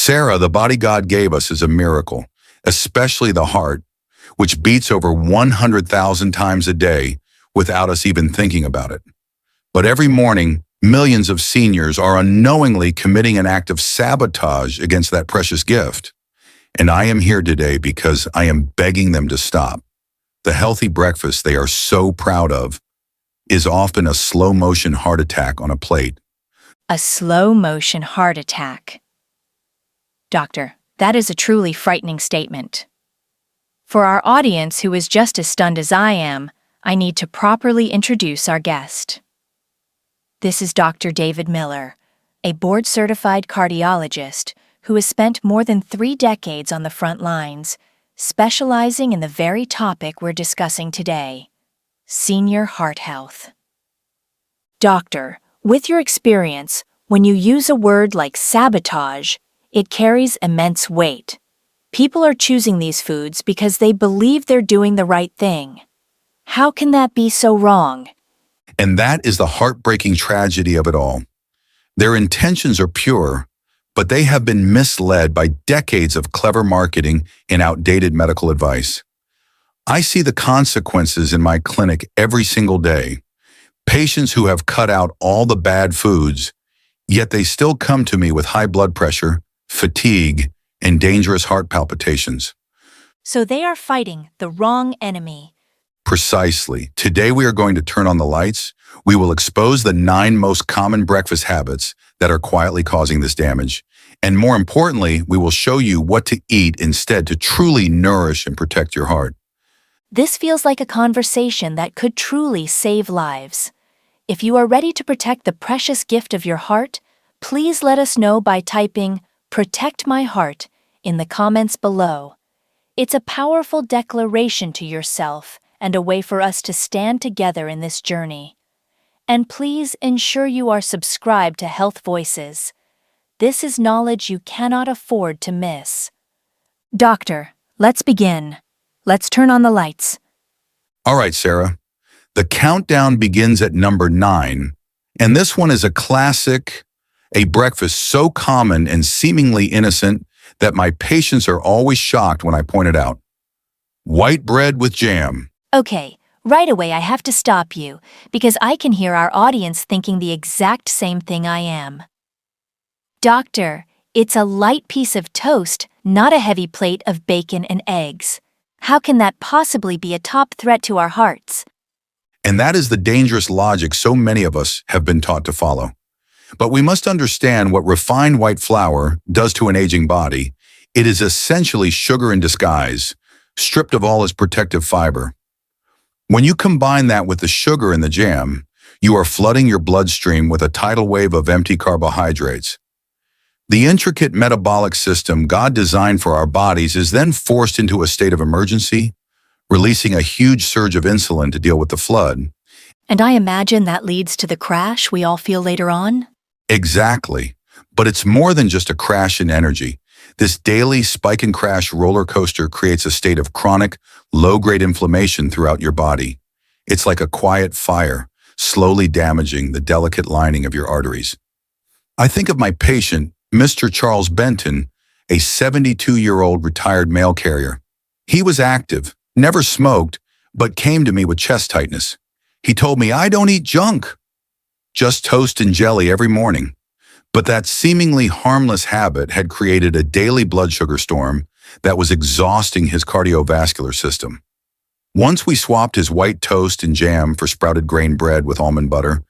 Sarah, the body God gave us, is a miracle, especially the heart, which beats over 100,000 times a day without us even thinking about it. But every morning, millions of seniors are unknowingly committing an act of sabotage against that precious gift. And I am here today because I am begging them to stop. The healthy breakfast they are so proud of is often a slow-motion heart attack on a plate. A slow-motion heart attack. Doctor, that is a truly frightening statement. For our audience who is just as stunned as I am, I need to properly introduce our guest. This is Dr. David Miller, a board-certified cardiologist who has spent more than 3 decades on the front lines, specializing in the very topic we're discussing today, senior heart health. Doctor, with your experience, when you use a word like sabotage, it carries immense weight. People are choosing these foods because they believe they're doing the right thing. How can that be so wrong? And that is the heartbreaking tragedy of it all. Their intentions are pure, but they have been misled by decades of clever marketing and outdated medical advice. I see the consequences in my clinic every single day. Patients who have cut out all the bad foods, yet they still come to me with high blood pressure, fatigue, and dangerous heart palpitations. So they are fighting the wrong enemy. Precisely. Today we are going to turn on the lights. We will expose the 9 most common breakfast habits that are quietly causing this damage. And more importantly, we will show you what to eat instead to truly nourish and protect your heart. This feels like a conversation that could truly save lives. If you are ready to protect the precious gift of your heart, please let us know by typing "Protect my heart" in the comments below. It's a powerful declaration to yourself and a way for us to stand together in this journey. And please ensure you are subscribed to Health Voices. This is knowledge you cannot afford to miss. Doctor, let's begin. Let's turn on the lights. All right, Sarah. The countdown begins at number 9, and this one is a classic, a breakfast so common and seemingly innocent that my patients are always shocked when I point it out. White bread with jam. Okay, right away I have to stop you because I can hear our audience thinking the exact same thing I am. Doctor, it's a light piece of toast, not a heavy plate of bacon and eggs. How can that possibly be a top threat to our hearts? And that is the dangerous logic so many of us have been taught to follow. But we must understand what refined white flour does to an aging body. It is essentially sugar in disguise, stripped of all its protective fiber. When you combine that with the sugar in the jam, you are flooding your bloodstream with a tidal wave of empty carbohydrates. The intricate metabolic system God designed for our bodies is then forced into a state of emergency, releasing a huge surge of insulin to deal with the flood. And I imagine that leads to the crash we all feel later on? Exactly. But it's more than just a crash in energy. This daily spike and crash roller coaster creates a state of chronic, low-grade inflammation throughout your body. It's like a quiet fire, slowly damaging the delicate lining of your arteries. I think of my patient, Mr. Charles Benton, a 72-year-old retired mail carrier. He was active, never smoked, but came to me with chest tightness. He told me, "I don't eat junk, just toast and jelly every morning." But that seemingly harmless habit had created a daily blood sugar storm that was exhausting his cardiovascular system. Once we swapped his white toast and jam for sprouted grain bread with almond butter,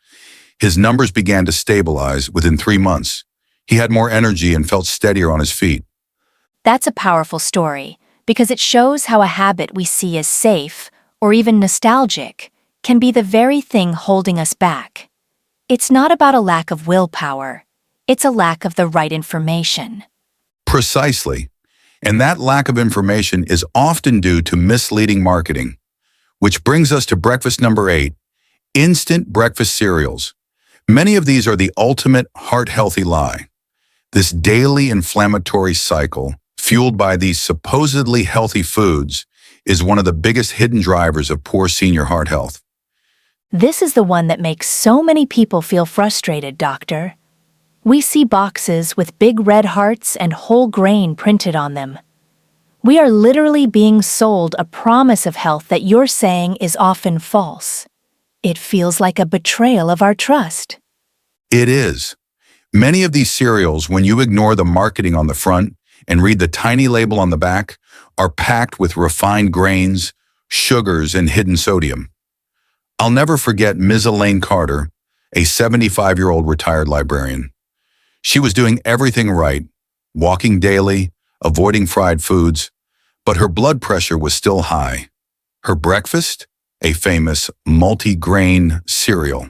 his numbers began to stabilize within 3 months. He had more energy and felt steadier on his feet. That's a powerful story because it shows how a habit we see as safe or even nostalgic can be the very thing holding us back. It's not about a lack of willpower. It's a lack of the right information. Precisely. And that lack of information is often due to misleading marketing. Which brings us to breakfast number 8, instant breakfast cereals. Many of these are the ultimate heart-healthy lie. This daily inflammatory cycle, fueled by these supposedly healthy foods, is one of the biggest hidden drivers of poor senior heart health. This is the one that makes so many people feel frustrated, doctor. We see boxes with big red hearts and whole grain printed on them. We are literally being sold a promise of health that you're saying is often false. It feels like a betrayal of our trust. It is. Many of these cereals, when you ignore the marketing on the front and read the tiny label on the back, are packed with refined grains, sugars, and hidden sodium. I'll never forget Ms. Elaine Carter, a 75-year-old retired librarian. She was doing everything right, walking daily, avoiding fried foods, but her blood pressure was still high. Her breakfast? A famous multi-grain cereal.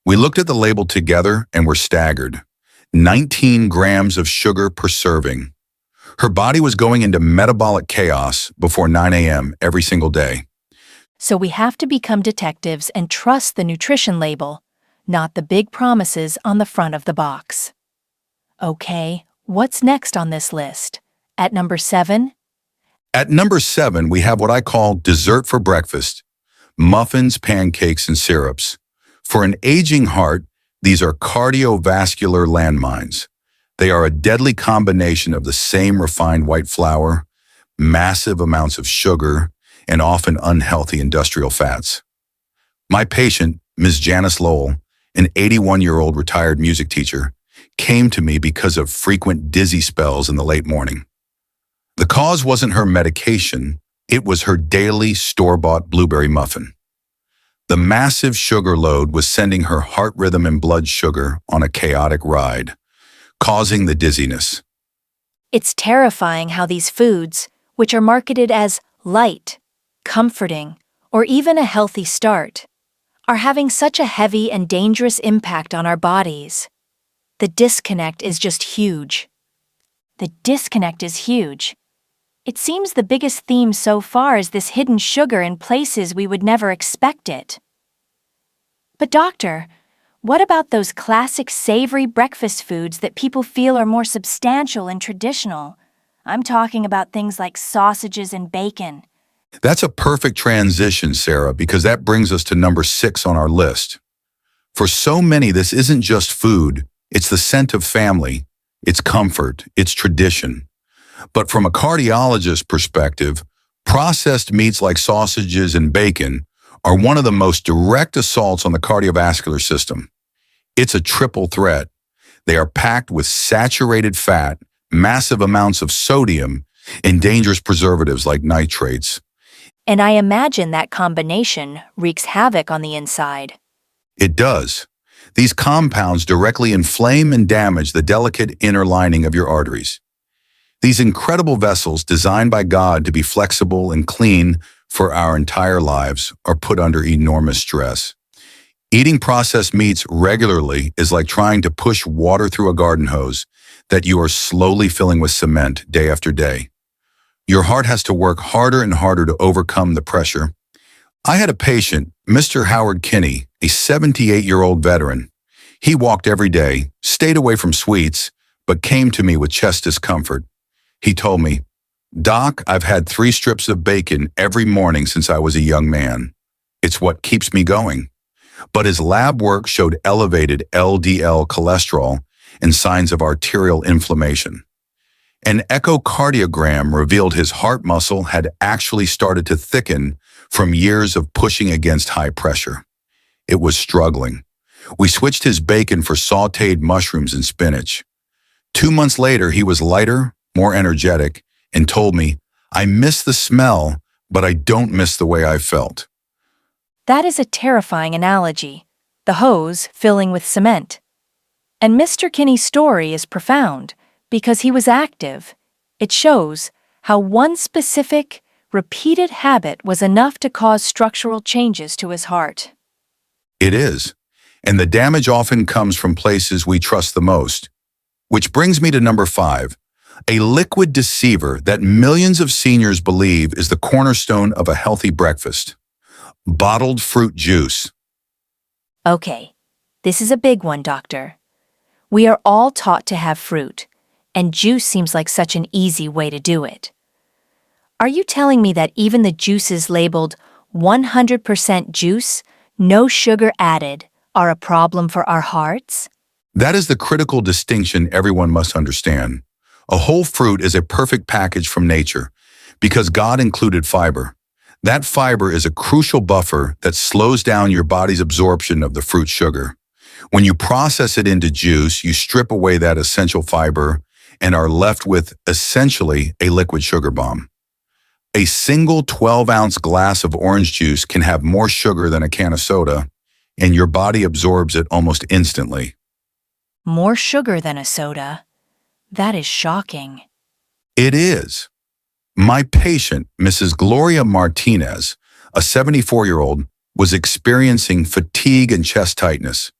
We looked at the label together and were staggered. 19 grams of sugar per serving. Her body was going into metabolic chaos before 9 a.m. every single day. So we have to become detectives and trust the nutrition label, not the big promises on the front of the box. Okay, what's next on this list? At number 7? At number 7, we have what I call dessert for breakfast: muffins, pancakes, and syrups. For an aging heart, these are cardiovascular landmines. They are a deadly combination of the same refined white flour, massive amounts of sugar, and often unhealthy industrial fats. My patient, Ms. Janice Lowell, an 81-year-old retired music teacher, came to me because of frequent dizzy spells in the late morning. The cause wasn't her medication, it was her daily store-bought blueberry muffin. The massive sugar load was sending her heart rhythm and blood sugar on a chaotic ride, causing the dizziness. It's terrifying how these foods, which are marketed as light, comforting, or even a healthy start, are having such a heavy and dangerous impact on our bodies. The disconnect is just huge. The disconnect is huge. It seems the biggest theme so far is this hidden sugar in places we would never expect it. But doctor, what about those classic savory breakfast foods that people feel are more substantial and traditional? I'm talking about things like sausages and bacon. That's a perfect transition, Sarah, because that brings us to number 6 on our list. For so many, this isn't just food, it's the scent of family, it's comfort, it's tradition. But from a cardiologist's perspective, processed meats like sausages and bacon are one of the most direct assaults on the cardiovascular system. It's a triple threat. They are packed with saturated fat, massive amounts of sodium, and dangerous preservatives like nitrates. And I imagine that combination wreaks havoc on the inside. It does. These compounds directly inflame and damage the delicate inner lining of your arteries. These incredible vessels, designed by God to be flexible and clean for our entire lives, are put under enormous stress. Eating processed meats regularly is like trying to push water through a garden hose that you are slowly filling with cement day after day. Your heart has to work harder and harder to overcome the pressure. I had a patient, Mr. Howard Kinney, a 78-year-old veteran. He walked every day, stayed away from sweets, but came to me with chest discomfort. He told me, "Doc, I've had 3 strips of bacon every morning since I was a young man. It's what keeps me going." But his lab work showed elevated LDL cholesterol and signs of arterial inflammation. An echocardiogram revealed his heart muscle had actually started to thicken from years of pushing against high pressure. It was struggling. We switched his bacon for sautéed mushrooms and spinach. 2 months later, he was lighter, more energetic, and told me, "I miss the smell, but I don't miss the way I felt." That is a terrifying analogy, the hose filling with cement. And Mr. Kinney's story is profound because he was active. It shows how one specific, repeated habit was enough to cause structural changes to his heart. It is. And the damage often comes from places we trust the most. Which brings me to number 5, a liquid deceiver that millions of seniors believe is the cornerstone of a healthy breakfast: bottled fruit juice. Okay, this is a big one, doctor. We are all taught to have fruit, and juice seems like such an easy way to do it. Are you telling me that even the juices labeled 100% juice, no sugar added, are a problem for our hearts? That is the critical distinction everyone must understand. A whole fruit is a perfect package from nature because God included fiber. That fiber is a crucial buffer that slows down your body's absorption of the fruit sugar. When you process it into juice, you strip away that essential fiber and are left with essentially a liquid sugar bomb. A single 12-ounce glass of orange juice can have more sugar than a can of soda, and your body absorbs it almost instantly. More sugar than a soda? That is shocking. It is. My patient, Mrs. Gloria Martinez, a 74-year-old, was experiencing fatigue and chest tightness.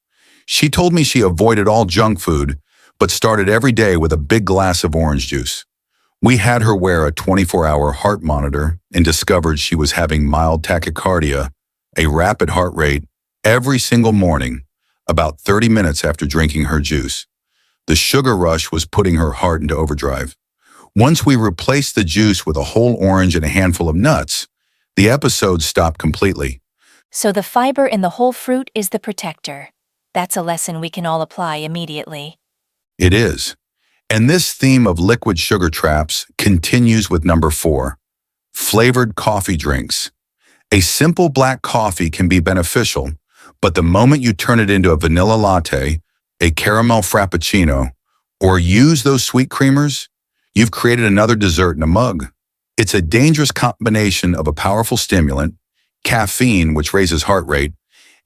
She told me she avoided all junk food, but started every day with a big glass of orange juice. We had her wear a 24-hour heart monitor and discovered she was having mild tachycardia, a rapid heart rate, every single morning, about 30 minutes after drinking her juice. The sugar rush was putting her heart into overdrive. Once we replaced the juice with a whole orange and a handful of nuts, the episode stopped completely. So the fiber in the whole fruit is the protector. That's a lesson we can all apply immediately. It is. And this theme of liquid sugar traps continues with number 4, flavored coffee drinks. A simple black coffee can be beneficial, but the moment you turn it into a vanilla latte, a caramel frappuccino, or use those sweet creamers, you've created another dessert in a mug. It's a dangerous combination of a powerful stimulant, caffeine, which raises heart rate,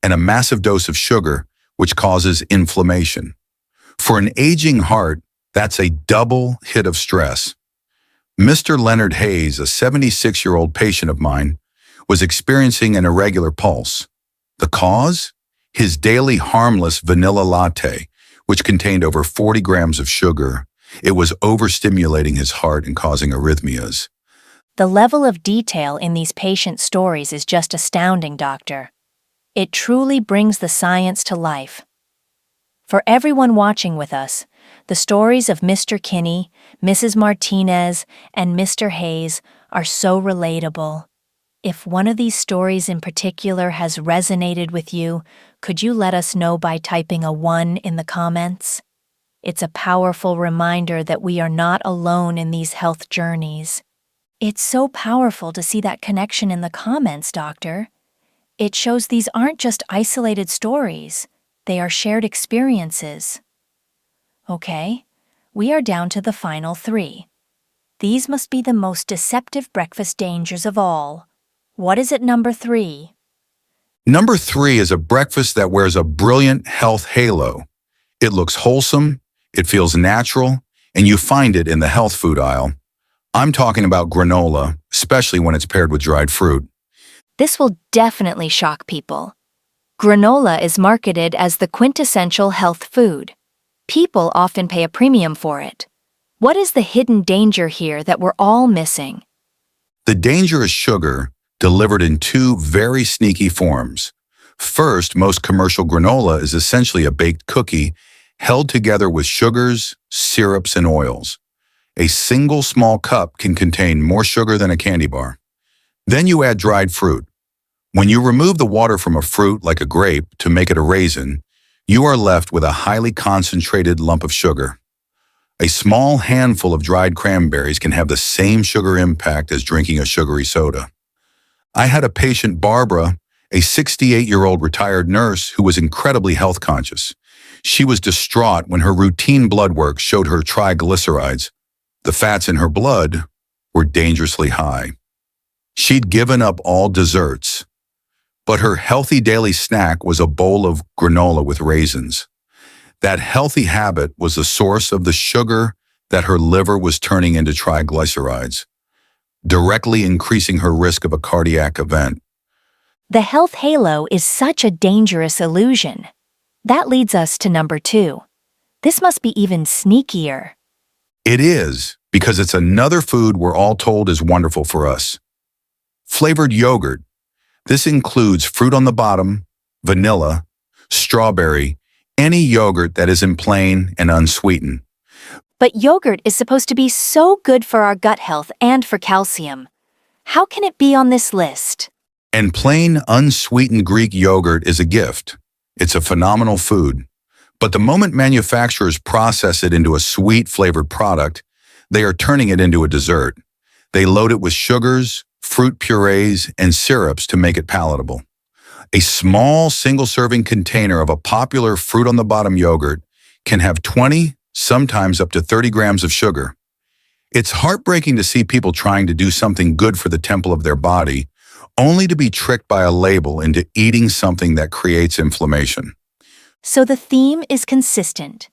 and a massive dose of sugar, which causes inflammation. For an aging heart, that's a double hit of stress. Mr. Leonard Hayes, a 76-year-old patient of mine, was experiencing an irregular pulse. The cause? His daily harmless vanilla latte, which contained over 40 grams of sugar. It was overstimulating his heart and causing arrhythmias. The level of detail in these patient stories is just astounding, doctor. It truly brings the science to life. For everyone watching with us, the stories of Mr. Kinney, Mrs. Martinez, and Mr. Hayes are so relatable. If one of these stories in particular has resonated with you, could you let us know by typing a 1 in the comments? It's a powerful reminder that we are not alone in these health journeys. It's so powerful to see that connection in the comments, doctor. It shows these aren't just isolated stories. They are shared experiences. Okay, we are down to the final 3. These must be the most deceptive breakfast dangers of all. What is it, number 3? Number 3 is a breakfast that wears a brilliant health halo. It looks wholesome, it feels natural, and you find it in the health food aisle. I'm talking about granola, especially when it's paired with dried fruit. This will definitely shock people. Granola is marketed as the quintessential health food. People often pay a premium for it. What is the hidden danger here that we're all missing? The danger is sugar, delivered in 2 very sneaky forms. First, most commercial granola is essentially a baked cookie held together with sugars, syrups, and oils. A single small cup can contain more sugar than a candy bar. Then you add dried fruit. When you remove the water from a fruit like a grape to make it a raisin, you are left with a highly concentrated lump of sugar. A small handful of dried cranberries can have the same sugar impact as drinking a sugary soda. I had a patient, Barbara, a 68-year-old retired nurse who was incredibly health conscious. She was distraught when her routine blood work showed her triglycerides. The fats in her blood were dangerously high. She'd given up all desserts, but her healthy daily snack was a bowl of granola with raisins. That healthy habit was the source of the sugar that her liver was turning into triglycerides, directly increasing her risk of a cardiac event. The health halo is such a dangerous illusion. That leads us to number 2. This must be even sneakier. It is, because it's another food we're all told is wonderful for us. Flavored yogurt. This includes fruit on the bottom, vanilla, strawberry, any yogurt that isn't plain and unsweetened. But yogurt is supposed to be so good for our gut health and for calcium. How can it be on this list? And plain, unsweetened Greek yogurt is a gift. It's a phenomenal food. But the moment manufacturers process it into a sweet flavored product, they are turning it into a dessert. They load it with sugars, fruit purees, and syrups to make it palatable. A small single-serving container of a popular fruit-on-the-bottom yogurt can have 20, sometimes up to 30 grams of sugar. It's heartbreaking to see people trying to do something good for the temple of their body, only to be tricked by a label into eating something that creates inflammation. So the theme is consistent.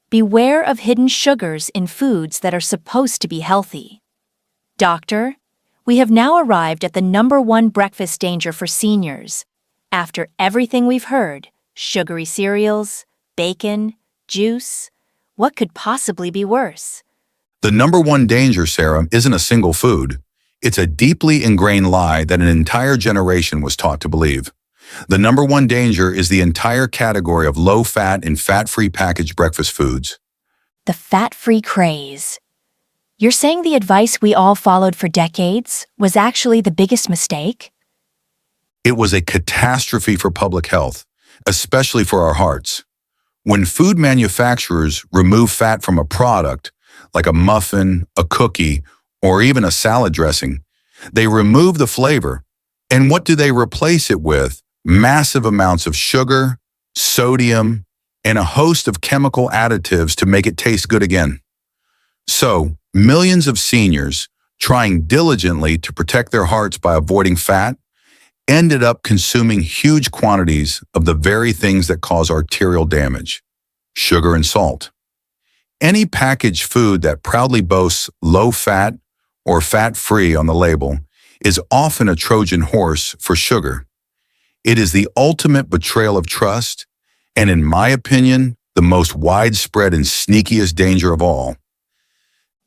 Beware of hidden sugars in foods that are supposed to be healthy. Doctor, we have now arrived at the #1 breakfast danger for seniors. After everything we've heard, sugary cereals, bacon, juice, what could possibly be worse? The #1 danger, Sarah, isn't a single food. It's a deeply ingrained lie that an entire generation was taught to believe. The #1 danger is the entire category of low-fat and fat-free packaged breakfast foods. The fat-free craze. You're saying the advice we all followed for decades was actually the biggest mistake? It was a catastrophe for public health, especially for our hearts. When food manufacturers remove fat from a product, like a muffin, a cookie, or even a salad dressing, they remove the flavor. And what do they replace it with? Massive amounts of sugar, sodium, and a host of chemical additives to make it taste good again. So, millions of seniors, trying diligently to protect their hearts by avoiding fat, ended up consuming huge quantities of the very things that cause arterial damage: sugar and salt. Any packaged food that proudly boasts low-fat or fat-free on the label is often a Trojan horse for sugar. It is the ultimate betrayal of trust, and in my opinion, the most widespread and sneakiest danger of all.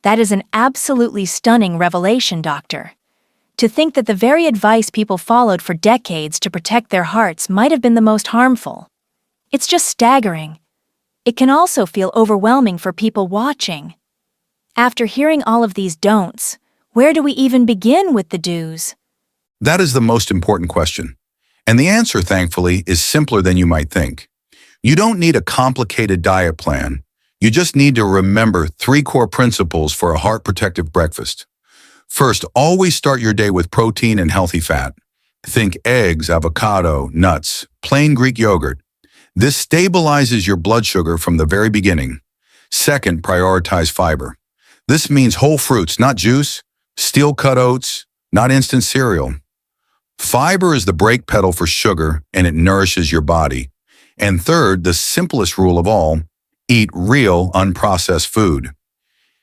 That is an absolutely stunning revelation, Doctor. To think that the very advice people followed for decades to protect their hearts might have been the most harmful. It's just staggering. It can also feel overwhelming for people watching. After hearing all of these don'ts, where do we even begin with the do's? That is the most important question. And the answer, thankfully, is simpler than you might think. You don't need a complicated diet plan. You just need to remember 3 core principles for a heart-protective breakfast. First, always start your day with protein and healthy fat. Think eggs, avocado, nuts, plain Greek yogurt. This stabilizes your blood sugar from the very beginning. Second, prioritize fiber. This means whole fruits, not juice, steel-cut oats, not instant cereal. Fiber is the brake pedal for sugar, and it nourishes your body. And third, the simplest rule of all, eat real, unprocessed food.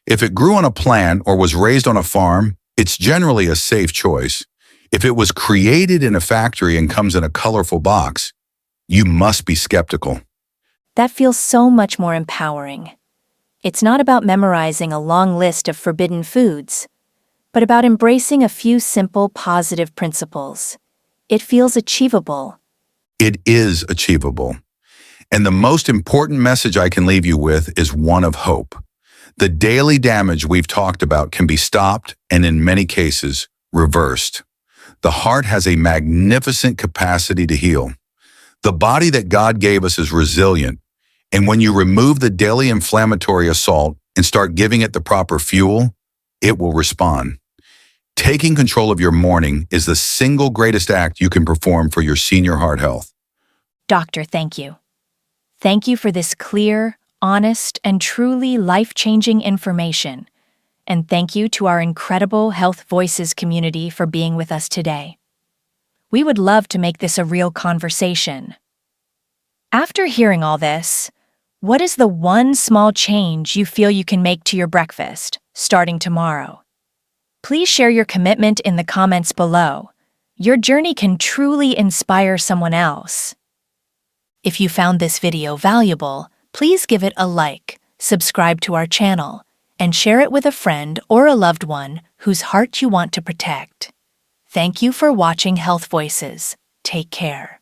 If it grew on a plant or was raised on a farm, it's generally a safe choice. If it was created in a factory and comes in a colorful box, you must be skeptical. That feels so much more empowering. It's not about memorizing a long list of forbidden foods, but about embracing a few simple, positive principles. It feels achievable. It is achievable. And the most important message I can leave you with is one of hope. The daily damage we've talked about can be stopped and, in many cases, reversed. The heart has a magnificent capacity to heal. The body that God gave us is resilient, and when you remove the daily inflammatory assault and start giving it the proper fuel, it will respond. Taking control of your morning is the single greatest act you can perform for your senior heart health. Doctor, thank you. Thank you for this clear, honest, and truly life-changing information. And thank you to our incredible Health Voices community for being with us today. We would love to make this a real conversation. After hearing all this, what is the one small change you feel you can make to your breakfast, starting tomorrow? Please share your commitment in the comments below. Your journey can truly inspire someone else. If you found this video valuable, please give it a like, subscribe to our channel, and share it with a friend or a loved one whose heart you want to protect. Thank you for watching Health Voices. Take care.